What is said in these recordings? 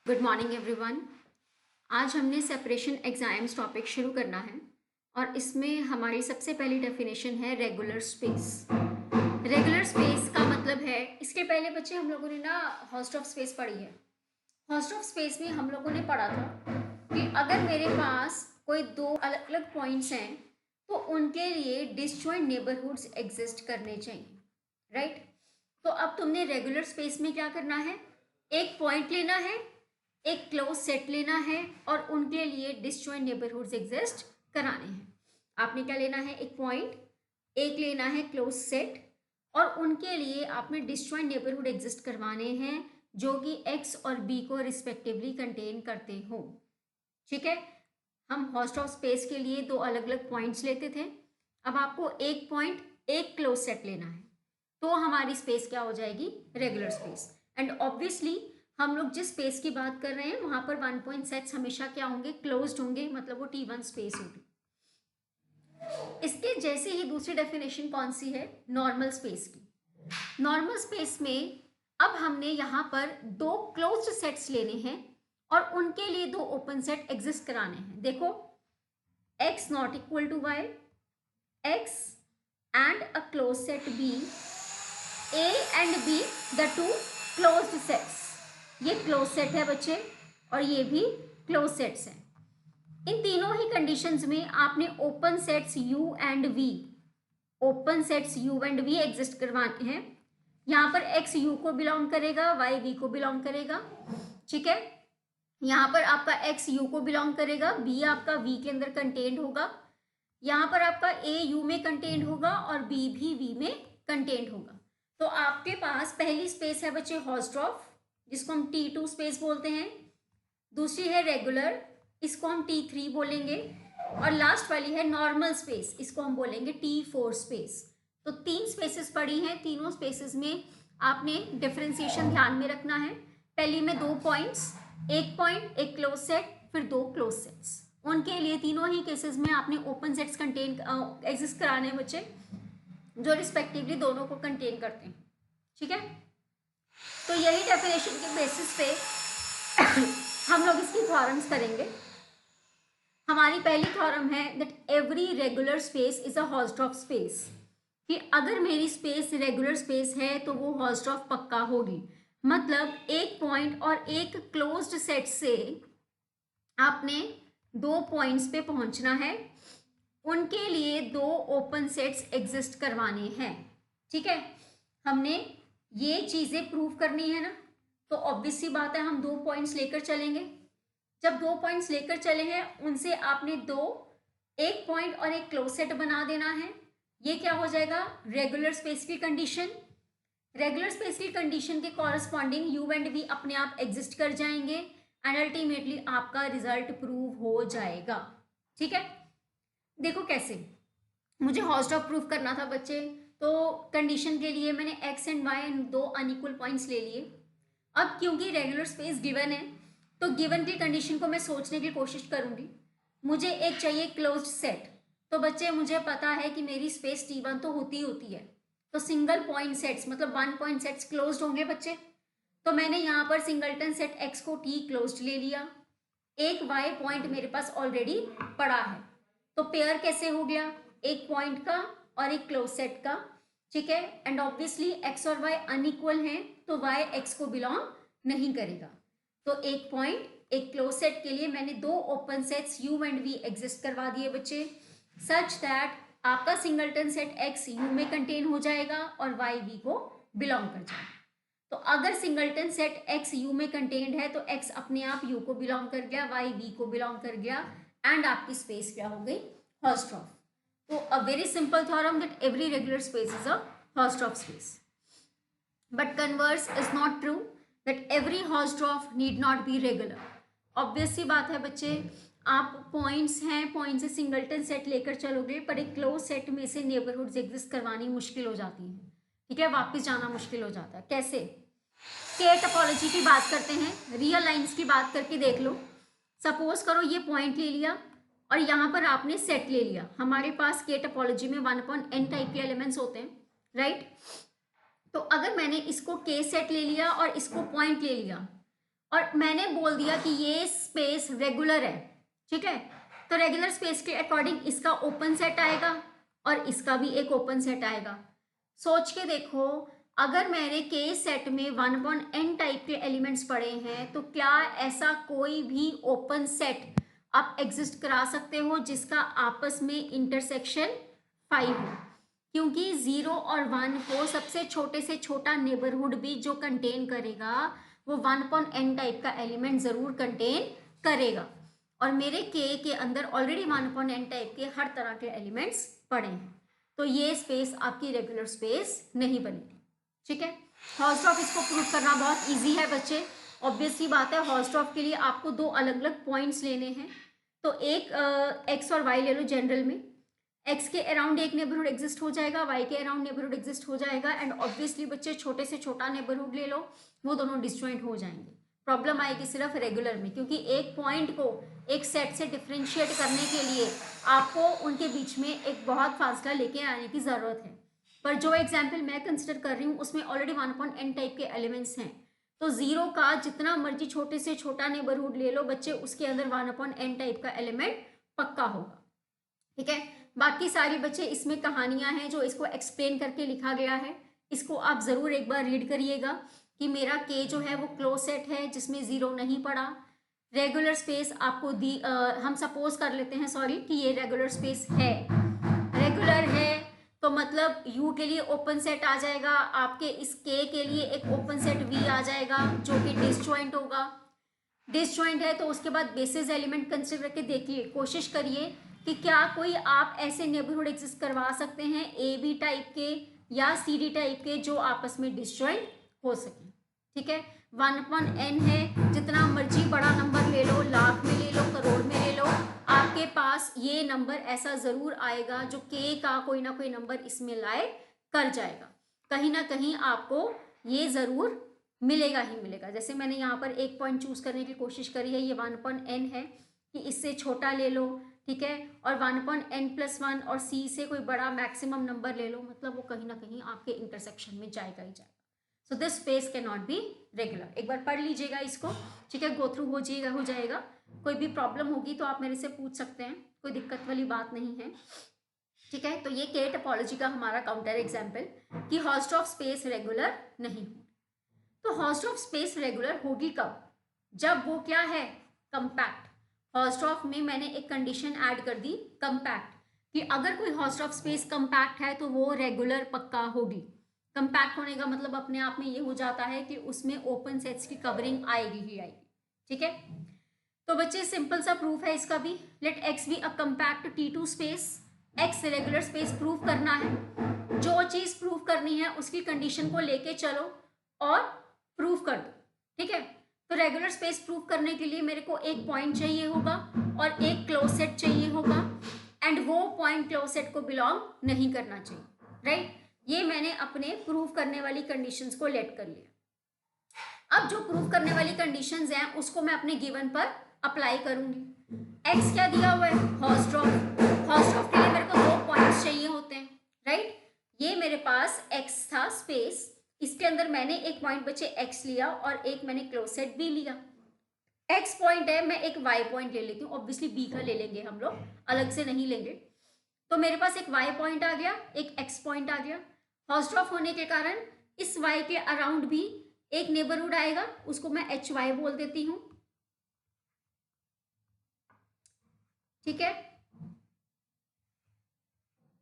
Good morning everyone. आज हमने separation exams topic शुरू करना है और इसमें हमारी सबसे पहली डेफिनेशन है रेगुलर स्पेस। रेगुलर स्पेस का मतलब है, इसके पहले बच्चे हम लोगों ने ना हॉस्ट ऑफ स्पेस पढ़ी है। हॉस्ट ऑफ स्पेस में हम लोगों ने पढ़ा था कि अगर मेरे पास कोई दो अलग अलग पॉइंट्स हैं तो उनके लिए डिसजॉइंट नेबरहुड्स एग्जिस्ट करने चाहिए, राइट। तो अब तुमने रेगुलर स्पेस में क्या करना है, एक पॉइंट लेना है, एक क्लोज सेट लेना है और उनके लिए डिसजॉइंट नेबरहुड्स एग्जिस्ट कराने हैं। आपने क्या लेना है, एक पॉइंट, एक लेना है क्लोज सेट और उनके लिए आपने डिसजॉइंट नेबरहुड एग्जिस्ट करवाने हैं जो कि एक्स और बी को रिस्पेक्टिवली कंटेन करते हो। ठीक है, हम हॉस्ट ऑफ स्पेस के लिए दो अलग अलग पॉइंट्स लेते थे। अब आपको एक पॉइंट, एक क्लोज सेट लेना है तो हमारी स्पेस क्या हो जाएगी, रेगुलर स्पेस। एंड ऑब्वियसली हम लोग जिस स्पेस की बात कर रहे हैं वहां पर वन पॉइंट सेट्स हमेशा क्या होंगे, क्लोज्ड होंगे, मतलब वो T1 स्पेस होगी। इसके जैसे ही दूसरी डेफिनेशन कौन सी है, नॉर्मल स्पेस की। नॉर्मल स्पेस में अब हमने यहाँ पर दो क्लोज्ड सेट्स लेने हैं और उनके लिए दो ओपन सेट एग्जिस्ट कराने हैं। देखो, x not equal to y, x and a closed set B, A and B the two closed sets। ये क्लोज सेट है बच्चे और ये भी क्लोज सेट्स हैं। इन तीनों ही कंडीशंस में आपने open sets U and V, open sets U and V exist करवाने हैं। यहाँ पर X U को बिलोंग करेगा, Y V को बिलोंग करेगा। ठीक है, यहाँ पर आपका X U को बिलोंग करेगा, B आपका V के अंदर कंटेंट होगा, यहाँ पर आपका A U में कंटेंट होगा और B भी V में कंटेंट होगा। तो आपके पास पहली स्पेस है बच्चे हॉस्ट ऑफ, जिसको हम T2 स्पेस बोलते हैं। दूसरी है रेगुलर, इसको हम T3 बोलेंगे और लास्ट वाली है नॉर्मल स्पेस, इसको हम बोलेंगे T4 स्पेस। तो तीन स्पेसेस पड़ी हैं, तीनों स्पेसेस में आपने डिफरेंशिएशन ध्यान में रखना है। पहली में दो पॉइंट्स, एक पॉइंट, एक क्लोज सेट, फिर दो क्लोज सेट्स। उनके लिए तीनों ही केसेस में आपने ओपन सेट्स कंटेन एग्जिस्ट कराने हैं बच्चे, जो रिस्पेक्टिवली दोनों को कंटेन करते हैं। ठीक है, तो यही डेफिनेशन के बेसिस पे हम लोग इसकी थ्योरम्स करेंगे। हमारी पहली थ्योरम है that every regular space is a Hausdorff space, कि अगर मेरी स्पेस रेगुलर स्पेस है तो वो हॉस्ट ऑफ पक्का होगी। मतलब एक पॉइंट और एक क्लोज्ड सेट से आपने दो पॉइंट्स पे पहुंचना है, उनके लिए दो ओपन सेट्स एग्जिस्ट करवाने हैं। ठीक है, हमने ये चीजें प्रूव करनी है ना, तो ऑब्वियस सी बात है हम दो पॉइंट्स लेकर चलेंगे। जब दो पॉइंट्स लेकर चले हैं उनसे आपने दो, एक पॉइंट और एक क्लोज सेट बना देना है। ये क्या हो जाएगा, रेगुलर स्पेस की कंडीशन। रेगुलर स्पेस की कंडीशन के कॉरस्पॉन्डिंग U एंड V अपने आप एग्जिस्ट कर जाएंगे एंड अल्टीमेटली आपका रिजल्ट प्रूव हो जाएगा। ठीक है, देखो कैसे, मुझे हॉस्ट ऑफ प्रूफ करना था बच्चे, तो कंडीशन के लिए मैंने x एंड y दो अनइक्वल पॉइंट्स ले लिए। अब क्योंकि रेगुलर स्पेस गिवन है तो गिवन की कंडीशन को मैं सोचने की कोशिश करूंगी। मुझे एक चाहिए क्लोज्ड सेट, तो बच्चे मुझे पता है कि मेरी स्पेस T1 तो होती है, तो सिंगल पॉइंट सेट्स मतलब वन पॉइंट सेट्स क्लोज्ड होंगे बच्चे। तो मैंने यहाँ पर सिंगलटन सेट x को T क्लोज्ड ले लिया, एक y पॉइंट मेरे पास ऑलरेडी पड़ा है, तो पेयर कैसे हो गया, एक पॉइंट का और एक क्लोज सेट का। ठीक है, एंड ऑब्वियसली x और y अनइक्वल हैं तो y x को बिलोंग नहीं करेगा। तो एक पॉइंट, एक क्लोज सेट के लिए मैंने दो open sets U and V exist करवा दिए बच्चे, सच दैट आपका सिंगलटन सेट x U में कंटेन हो जाएगा और y V को बिलोंग कर जाएगा। तो अगर सिंगलटन सेट x U में कंटेन्ड है तो x अपने आप U को बिलोंग कर गया, y V को बिलोंग कर गया एंड आपकी स्पेस क्या हो गई, हॉस्ट ऑफ। तो a very simple theorem that every regular space is a Hausdorff space, but converse is not true that every Hausdorff need not be regular. Obvious सी बात है बच्चे, आप पॉइंट्स हैं, पॉइंट से singleton set लेकर चलोगे पर एक क्लोज सेट में से नेबरहुड्स एग्जिस्ट करवानी मुश्किल हो जाती है। ठीक है, वापस जाना मुश्किल हो जाता है। कैसे, के टोपोलॉजी की बात करते हैं, रियल लाइंस की बात करके देख लो। सपोज करो ये पॉइंट ले लिया और यहाँ पर आपने सेट ले लिया। हमारे पास के टोपोलॉजी में 1/n टाइप के एलिमेंट्स होते हैं, राइट। तो अगर मैंने इसको के सेट ले लिया और इसको पॉइंट ले लिया और मैंने बोल दिया कि ये स्पेस रेगुलर है, ठीक है, तो रेगुलर स्पेस के अकॉर्डिंग इसका ओपन सेट आएगा और इसका भी एक ओपन सेट आएगा। सोच के देखो, अगर मैंने के सेट में 1/n टाइप के एलिमेंट्स पढ़े हैं तो क्या ऐसा कोई भी ओपन सेट आप एग्जिस्ट करा सकते हो जिसका आपस में इंटरसेक्शन 5 हो? क्योंकि 0 और 1 को सबसे छोटे से छोटा नेबरहुड भी जो कंटेन करेगा वो 1/n टाइप का एलिमेंट जरूर कंटेन करेगा, और मेरे के अंदर ऑलरेडी 1/n टाइप के हर तरह के एलिमेंट्स पड़े हैं, तो ये स्पेस आपकी रेगुलर स्पेस नहीं बनेगी, ठीक है। हॉल्सट्रॉफ इसको प्रूव करना बहुत इजी है बच्चे, ऑब्वियस सी बात है। हॉल्सट्रॉफ के लिए आपको दो अलग अलग पॉइंट्स लेने हैं, तो एक एक्स और वाई ले लो। जनरल में एक्स के अराउंड एक नेबरहुड एग्जिस्ट हो जाएगा, वाई के अराउंड नेबरहुड एग्जिस्ट हो जाएगा, एंड ऑब्वियसली बच्चे छोटे से छोटा नेबरहुड ले लो, वो दोनों डिस्जॉइंट हो जाएंगे। प्रॉब्लम आएगी सिर्फ रेगुलर में, क्योंकि एक पॉइंट को एक सेट से डिफ्रेंशिएट करने के लिए आपको उनके बीच में एक बहुत फासला लेके आने की ज़रूरत है। पर जो एग्जाम्पल मैं कंसिडर कर रही हूँ उसमें ऑलरेडी 1/n टाइप के एलिमेंट्स हैं, तो 0 का जितना मर्जी छोटे से छोटा नेबरहुड ले लो बच्चे, उसके अंदर 1/n टाइप का एलिमेंट पक्का होगा, ठीक है। बाकी सारी बच्चे इसमें कहानियां हैं जो इसको एक्सप्लेन करके लिखा गया है, इसको आप ज़रूर एक बार रीड करिएगा कि मेरा के जो है वो क्लोज सेट है जिसमें 0 नहीं पड़ा। रेगुलर स्पेस आपको दी, हम सपोज कर लेते हैं सॉरी कि ये रेगुलर स्पेस है, रेगुलर है तो मतलब यू के लिए ओपन सेट आ जाएगा, आपके इस के लिए एक ओपन सेट वी आ जाएगा जो कि डिसजॉइंट होगा। डिसजॉइंट है तो उसके बाद बेसिस एलिमेंट कंसिडर करके देखिए, कोशिश करिए कि क्या कोई आप ऐसे नेबरहुड एग्जिस्ट करवा सकते हैं ए बी टाइप के या सी डी टाइप के जो आपस में डिसजॉइंट हो सके, ठीक है। 1/n है, जितना मर्जी बड़ा नंबर ले लो, लाख में ले लो, करोड़ में ले लो, आपके पास ये नंबर ऐसा जरूर आएगा जो के का कोई ना कोई नंबर इसमें लाए कर जाएगा, कहीं ना कहीं आपको ये जरूर मिलेगा ही मिलेगा। जैसे मैंने यहाँ पर एक पॉइंट चूज करने की कोशिश करी है, ये 1/n है कि इससे छोटा ले लो, ठीक है, और 1/n+1 और सी से कोई बड़ा मैक्सिमम नंबर ले लो, मतलब वो कहीं ना कहीं आपके इंटरसेक्शन में जाएगा ही जाएगा। So this space can not be regular. एक बार पढ़ लीजिएगा इसको, ठीक है, गो थ्रू हो जाएगा। कोई भी प्रॉब्लम होगी तो आप मेरे से पूछ सकते हैं, कोई दिक्कत वाली बात नहीं है, ठीक है। तो ये के टोपोलॉजी का हमारा काउंटर एग्जाम्पल कि हॉल्सट्रॉफ स्पेस रेगुलर नहीं हो। तो हॉल्सट्रॉफ स्पेस रेगुलर होगी कब? जब वो क्या है, कंपैक्ट। हॉल्सट्रॉफ में मैंने एक कंडीशन ऐड कर दी, कंपैक्ट, कि अगर कोई हॉल्सट्रॉफ स्पेस कंपैक्ट है तो वो रेगुलर पक्का होगी। कंपैक्ट होने का मतलब अपने आप में ये हो जाता है कि उसमें ओपन सेट्स की कवरिंग आएगी ही आएगी, ठीक है। तो बच्चे सिंपल सा प्रूफ है इसका भी, let X be a compact T2 space, X regular space proof करना है। जो चीज प्रूफ करनी है उसकी कंडीशन को लेके चलो और प्रूफ कर दो, ठीक है। तो रेगुलर स्पेस प्रूफ करने के लिए मेरे को एक पॉइंट चाहिए होगा और एक क्लोज सेट चाहिए होगा, एंड वो पॉइंट क्लोज सेट को बिलोंग नहीं करना चाहिए, राइट। ये मैंने अपने प्रूफ करने वाली कंडीशंस को लेट कर लिया। अब जो प्रूफ करने वाली कंडीशंस हैं उसको मैं अपने गिवन पर अप्लाई करूंगी। एक्स क्या दिया हुआ है, हॉल्सट्रॉफ। हॉल्सट्रॉफ के लिए मेरे को 2 पॉइंट्स चाहिए होते हैं, राइट। ये मेरे पास एक्स था स्पेस, इसके अंदर मैंने एक पॉइंट बच्चे एक्स लिया और एक मैंने क्लोज सेट बी लिया। एक्स पॉइंट है, मैं एक वाई पॉइंट ले लेती हूँ, ऑब्वियसली बी का ले लेंगे हम लोग, अलग से नहीं लेंगे। तो मेरे पास एक वाई पॉइंट आ गया, एक एक्स पॉइंट आ गया। हॉल्सट्रॉफ होने के कारण इस वाई के अराउंड भी एक नेबरहुड आएगा, उसको मैं एच वाई बोल देती हूँ, ठीक है,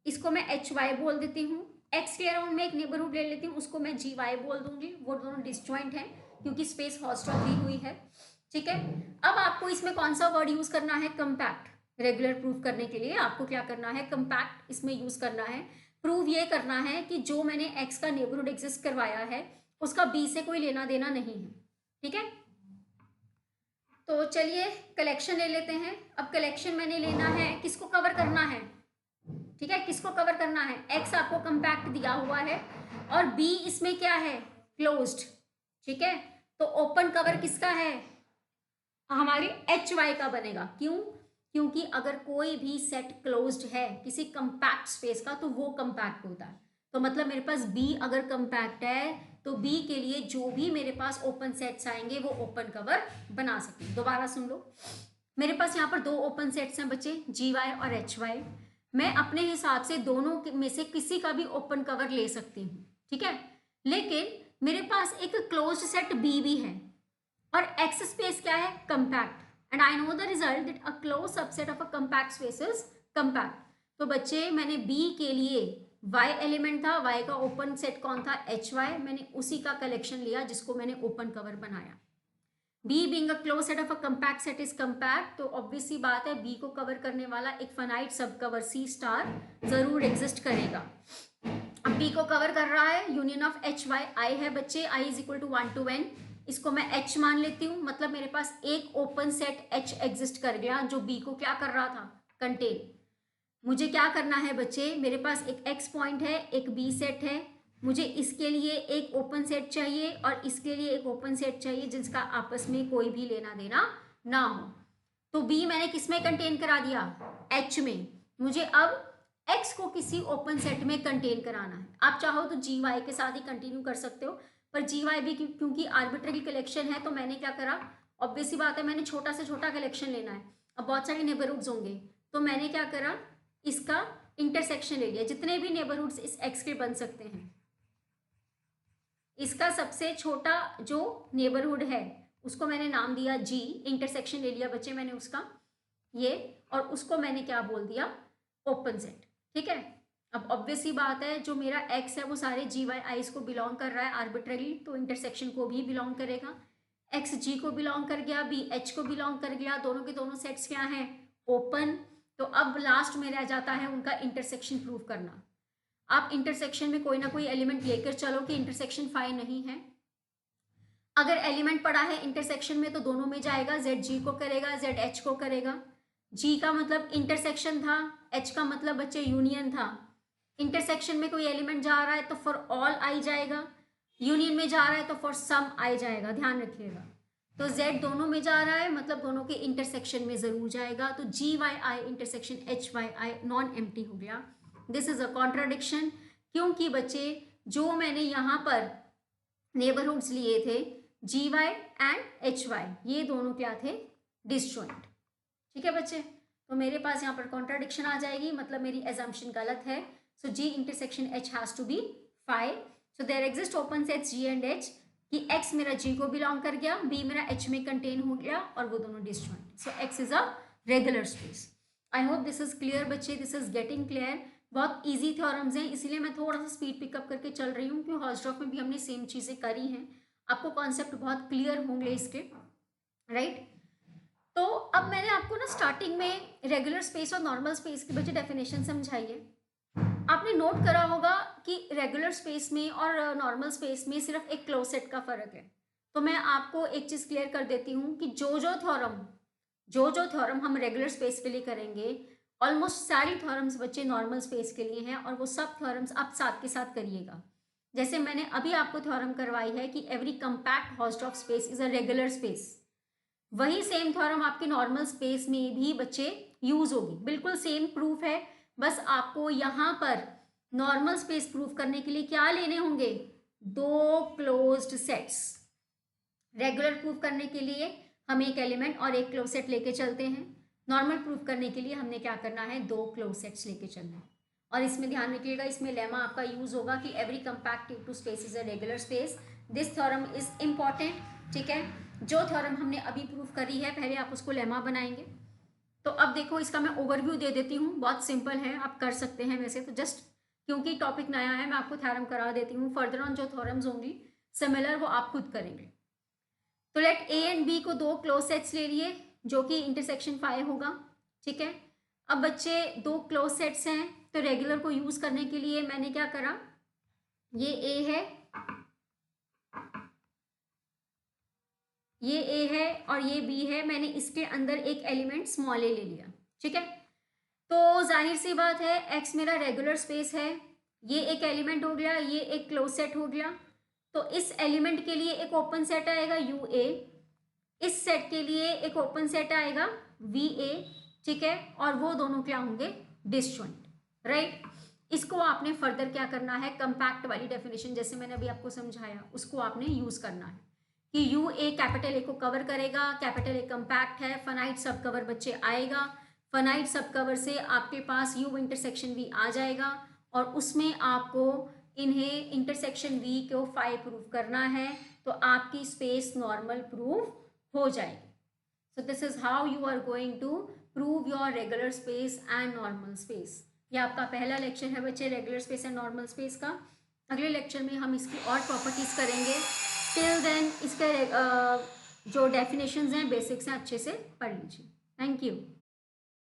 इसको मैं एच वाई बोल देती हूँ। एक्स के अराउंड में एक नेबरहुड ले लेती हूँ, उसको मैं जी वाई बोल दूंगी। वो दोनों डिसजॉइंट हैं क्योंकि स्पेस हॉल्सट्रॉफ दी हुई है, ठीक है। अब आपको इसमें कौन सा वर्ड यूज करना है, कंपैक्ट। रेगुलर प्रूफ करने के लिए आपको क्या करना है, कंपैक्ट इसमें यूज करना है। प्रूव ये करना है कि जो मैंने एक्स का नेबरहुड एग्जिस्ट करवाया है उसका बी से कोई लेना देना नहीं है, ठीक है। तो चलिए कलेक्शन ले लेते हैं। अब कलेक्शन मैंने लेना है, किसको कवर करना है, ठीक है, किसको कवर करना है, एक्स आपको कंपैक्ट दिया हुआ है और बी इसमें क्या है, क्लोज्ड, ठीक है। तो ओपन कवर किसका है, हमारी एच वाई का बनेगा। क्यों? क्योंकि अगर कोई भी सेट क्लोज्ड है किसी कंपैक्ट स्पेस का तो वो कंपैक्ट होता है। तो मतलब मेरे पास बी अगर कंपैक्ट है तो बी के लिए जो भी मेरे पास ओपन सेट्स आएंगे वो ओपन कवर बना सकें। दोबारा सुन लो, मेरे पास यहाँ पर दो ओपन सेट्स हैं बच्चे, जी वाई और एच वाई। मैं अपने हिसाब से दोनों में से किसी का भी ओपन कवर ले सकती हूँ, ठीक है। लेकिन मेरे पास एक क्लोज्ड सेट बी भी है और एक्स स्पेस क्या है, compact, and I know the result that a close subset of a compact space is compact. तो बच्चे मैंने बी के लिए y एलिमेंट था, y का ओपन सेट कौन था, एच वाई, मैंने उसी का कलेक्शन लिया जिसको मैंने ओपन कवर बनाया। B being a closed set of a compact set is compact, तो ऑब्वियस सी बात है B को कवर करने वाला एक finite sub cover C star जरूर एग्जिस्ट करेगा। अब B को कवर कर रहा है union of H Y I है बच्चे, I is equal to 1 to n, इसको मैं H मान लेती हूँ, मतलब मेरे पास एक ओपन सेट H एग्जिस्ट कर गया जो B को क्या कर रहा था, कंटेन। मुझे क्या करना है बच्चे, मेरे पास एक X पॉइंट है, एक B सेट है, मुझे इसके लिए एक ओपन सेट चाहिए और इसके लिए एक ओपन सेट चाहिए जिसका आपस में कोई भी लेना देना ना हो। तो B मैंने किस में कंटेन करा दिया, H में। मुझे अब X को किसी ओपन सेट में कंटेन कराना है। आप चाहो तो जी वाई के साथ ही कंटिन्यू कर सकते हो, पर जी वाई भी क्योंकि आर्बिट्ररी कलेक्शन है तो मैंने क्या करा, ऑब्वियस सी बात है मैंने छोटा से छोटा कलेक्शन लेना है। अब बहुत सारे नेबरहुड्स होंगे तो मैंने क्या करा, इसका इंटरसेक्शन ले लिया, जितने भी नेबरहुड्स इस X के बन सकते हैं इसका सबसे छोटा जो नेबरहुड है उसको मैंने नाम दिया G, इंटरसेक्शन ले लिया बच्चे मैंने उसका ये, और उसको मैंने क्या बोल दिया, ओपन सेट, ठीक है। अब ऑब्वियस ही बात है जो मेरा X है वो सारे जी वाई आईज को बिलोंग कर रहा है आर्बिट्ररी, तो इंटरसेक्शन को भी बिलोंग करेगा। X G को बिलोंग कर गया, B H को बिलोंग कर गया, दोनों के दोनों सेट्स क्या हैं, ओपन। तो अब लास्ट में रह जाता है उनका इंटरसेक्शन प्रूव करना। आप इंटरसेक्शन में कोई ना कोई एलिमेंट लेकर चलो कि इंटरसेक्शन फाई नहीं है। अगर एलिमेंट पड़ा है इंटरसेक्शन में तो दोनों में जाएगा, जेड जी को करेगा, जेड एच को करेगा। जी का मतलब इंटरसेक्शन था, एच का मतलब बच्चे यूनियन था। इंटरसेक्शन में कोई एलिमेंट जा रहा है तो फॉर ऑल आई जाएगा, यूनियन में जा रहा है तो फॉर सम आई जाएगा, ध्यान रखिएगा। तो जेड दोनों में जा रहा है मतलब दोनों के इंटरसेक्शन में जरूर जाएगा, तो जी वाई आई इंटरसेक्शन एच वाई आई नॉन एम्प्टी हो गया। दिस इज अ कॉन्ट्राडिक्शन, क्योंकि बच्चे जो मैंने यहाँ पर नेबरहुड्स लिए थे जी वाई एंड एच वाई, ये दोनों क्या थे, डिसजॉइंट, ठीक है बच्चे। तो मेरे पास यहाँ पर कॉन्ट्राडिक्शन आ जाएगी, मतलब मेरी एजम्पशन गलत है। So G intersection H has to be phi. So there exist open sets G and H कि एक्स मेरा जी को बिलोंग कर गया, बी मेरा एच में कंटेन हो गया और वो दोनों disjoint. So x is a regular space. I hope this is clear बच्चे, दिस इज गेटिंग क्लियर। बहुत इजी थ्योरम्स हैं इसीलिए मैं थोड़ा सा स्पीड पिकअप करके चल रही हूँ, क्योंकि हॉस्टॉक में भी हमने सेम चीज़ें करी हैं, आपको कॉन्सेप्ट बहुत क्लियर होंगे इसके, राइट। तो अब मैंने आपको ना स्टार्टिंग में रेगुलर स्पेस और नॉर्मल स्पेस की बच्चे डेफिनेशन समझाइए। आपने नोट करा होगा कि रेगुलर स्पेस में और नॉर्मल स्पेस में सिर्फ एक क्लोज सेट का फर्क है। तो मैं आपको एक चीज़ क्लियर कर देती हूँ कि जो थ्योरम हम रेगुलर स्पेस के लिए करेंगे, ऑलमोस्ट सारी थ्योरम्स बच्चे नॉर्मल स्पेस के लिए हैं, और वो सब थ्योरम्स आप साथ के साथ करिएगा। जैसे मैंने अभी आपको थ्योरम करवाई है कि every compact Hausdorff space is a regular space, वही सेम थ्योरम आपके नॉर्मल स्पेस में भी बच्चे यूज होगी, बिल्कुल सेम प्रूफ है। बस आपको यहाँ पर नॉर्मल स्पेस प्रूफ करने के लिए क्या लेने होंगे, दो क्लोज्ड सेट्स। रेगुलर प्रूफ करने के लिए हम एक एलिमेंट और एक क्लोज सेट लेके चलते हैं, नॉर्मल प्रूफ करने के लिए हमने क्या करना है, दो क्लोज सेट्स लेके चलना है। और इसमें ध्यान रखिएगा, इसमें लेमा आपका यूज होगा कि every compact two space is a regular space. This theorem is important, ठीक है। जो थ्योरम हमने अभी प्रूफ करी है पहले आप उसको लेमा बनाएंगे। तो अब देखो इसका मैं ओवरव्यू दे देती हूँ, बहुत सिंपल है, आप कर सकते हैं वैसे तो, जस्ट क्योंकि टॉपिक नया है मैं आपको थ्योरम करा देती हूँ। फर्दर ऑन जो थ्योरम्स होंगी सिमिलर वो आप खुद करेंगे। तो लेट ए एंड बी को दो क्लोज सेट्स ले लिए जो कि इंटरसेक्शन फाई होगा, ठीक है। अब बच्चे दो क्लोज सेट्स हैं तो रेगुलर को यूज करने के लिए मैंने क्या करा, ये ए है, ये ए है और ये बी है, मैंने इसके अंदर एक एलिमेंट स्मॉल ए ले लिया, ठीक है। तो जाहिर सी बात है एक्स मेरा रेगुलर स्पेस है, ये एक एलिमेंट हो गया, ये एक क्लोज सेट हो गया। तो इस एलिमेंट के लिए एक ओपन सेट आएगा यू ए, इस सेट के लिए एक ओपन सेट आएगा वी ए, ठीक है। और वो दोनों क्या होंगे, डिसजॉइंट, राइट। इसको आपने फर्दर क्या करना है, कंपैक्ट वाली डेफिनेशन जैसे मैंने अभी आपको समझाया उसको आपने यूज करना है कि यू ए कैपिटल ए को कवर करेगा, कैपिटल ए कंपैक्ट है, फाइनाइट सब कवर बच्चे आएगा, फाइनाइट सब कवर से आपके पास यू इंटरसेक्शन वी आ जाएगा और उसमें आपको इन्हें इंटरसेक्शन वी को फाई प्रूव करना है तो आपकी स्पेस नॉर्मल प्रूव हो जाएगी. So this is how you are going to prove your regular space and normal space. ये आपका पहला लेक्चर है बच्चे regular space and normal space का. अगले लेक्चर में हम इसकी और प्रॉपर्टीज करेंगे. टिल देन इसके जो डेफिनेशंस हैं बेसिक्स हैं अच्छे से पढ़ लीजिए. Thank you.